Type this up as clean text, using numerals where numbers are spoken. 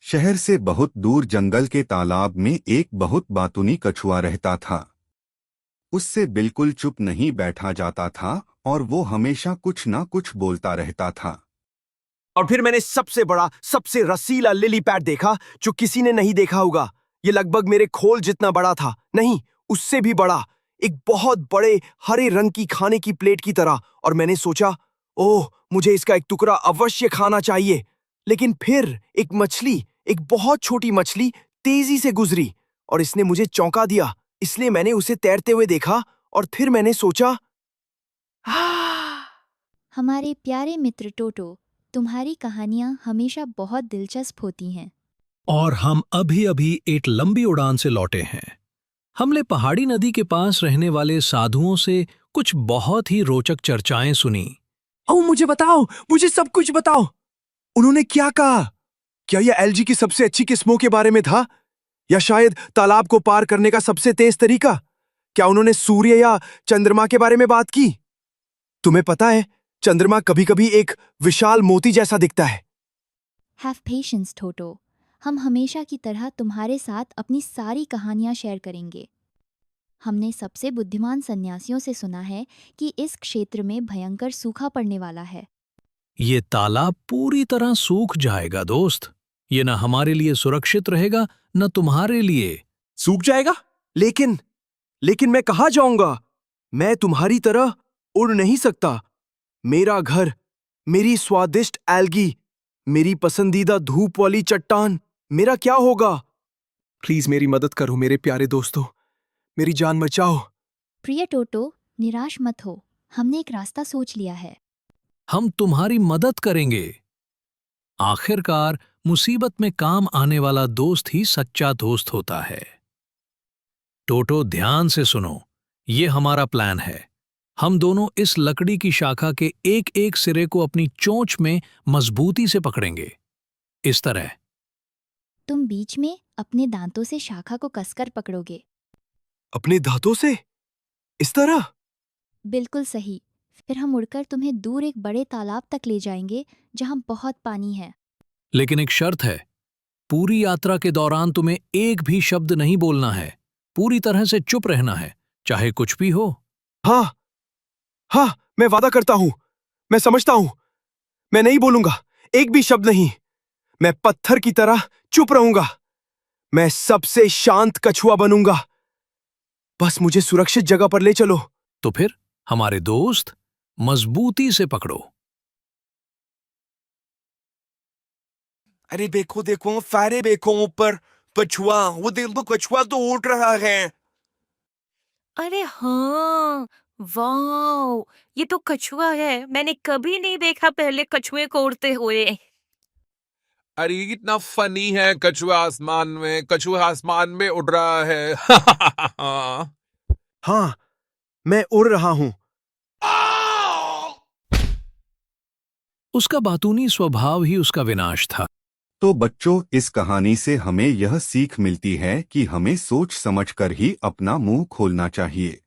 शहर से बहुत दूर जंगल के तालाब में एक बहुत बातूनी कछुआ रहता था। उससे बिल्कुल चुप नहीं बैठा जाता था और वो हमेशा कुछ ना कुछ बोलता रहता था। और फिर मैंने सबसे बड़ा, सबसे रसीला लिली पैड देखा जो किसी ने नहीं देखा होगा। ये लगभग मेरे खोल जितना बड़ा था, नहीं उससे भी बड़ा, एक बहुत बड़े हरे रंग की खाने की प्लेट की तरह। और मैंने सोचा, ओह मुझे इसका एक टुकड़ा अवश्य खाना चाहिए। लेकिन फिर एक मछली, एक बहुत छोटी मछली तेजी से गुजरी और इसने मुझे चौंका दिया। इसलिए मैंने उसे तैरते हुए देखा और फिर मैंने सोचा, हमारे प्यारे मित्र टोटो, तुम्हारी कहानियां हमेशा बहुत दिलचस्प होती हैं। और हम अभी अभी एक लंबी उड़ान से लौटे हैं। हमने पहाड़ी नदी के पास रहने वाले साधुओं से कुछ बहुत ही रोचक चर्चाएं सुनी। ओह मुझे बताओ, मुझे सब कुछ बताओ। उन्होंने क्या कहा? क्या यह एलजी की सबसे अच्छी किस्मों के बारे में था, या शायद तालाब को पार करने का सबसे तेज तरीका? क्या उन्होंने सूर्य या चंद्रमा के बारे में बात की? तुम्हें पता है, चंद्रमा कभी-कभी एक विशाल मोती जैसा दिखता है। हैव पेशेंस टोटो, हम हमेशा की तरह तुम्हारे साथ अपनी सारी कहानियां शेयर करेंगे। हमने सबसे बुद्धिमान सन्यासियों से सुना है कि इस क्षेत्र में भयंकर सूखा पड़ने वाला है। ये तालाब पूरी तरह सूख जाएगा दोस्त। ये न हमारे लिए सुरक्षित रहेगा, न तुम्हारे लिए। सूख जाएगा? लेकिन मैं कहाँ जाऊंगा? मैं तुम्हारी तरह उड़ नहीं सकता। मेरा घर, मेरी स्वादिष्ट एल्गी, मेरी पसंदीदा धूप वाली चट्टान, मेरा क्या होगा? प्लीज मेरी मदद करो मेरे प्यारे दोस्तों, मेरी जान बचाओ। प्रिय टोटो, निराश मत हो, हमने एक रास्ता सोच लिया है। हम तुम्हारी मदद करेंगे। आखिरकार मुसीबत में काम आने वाला दोस्त ही सच्चा दोस्त होता है। टोटो ध्यान से सुनो, ये हमारा प्लान है। हम दोनों इस लकड़ी की शाखा के एक एक सिरे को अपनी चोंच में मजबूती से पकड़ेंगे, इस तरह। तुम बीच में अपने दांतों से शाखा को कसकर पकड़ोगे। अपने दांतों से? इस तरह? बिल्कुल सही। फिर हम उड़कर तुम्हें दूर एक बड़े तालाब तक ले जाएंगे जहां बहुत पानी है। लेकिन एक शर्त है, पूरी यात्रा के दौरान तुम्हें एक भी शब्द नहीं बोलना है। पूरी तरह से चुप रहना है, चाहे कुछ भी हो। हाँ, मैं वादा करता हूं। मैं समझता हूं। मैं नहीं बोलूंगा, एक भी शब्द नहीं। मैं पत्थर की तरह चुप रहूंगा। मैं सबसे शांत कछुआ बनूंगा। बस मुझे सुरक्षित जगह पर ले चलो। तो फिर हमारे दोस्त, मजबूती से पकड़ो। अरे देखो देखो, सारे देखो ऊपर, कछुआ, वो देखो कछुआ तो उड़ रहा है। अरे हाँ, वाओ, ये तो कछुआ है। मैंने कभी नहीं देखा पहले कछुए को उड़ते हुए। अरे ये कितना फनी है, कछुआ आसमान में उड़ रहा है। हाँ, मैं उड़ रहा हूं। उसका बातूनी स्वभाव ही उसका विनाश था। तो बच्चों, इस कहानी से हमें यह सीख मिलती है कि हमें सोच समझकर ही अपना मुंह खोलना चाहिए।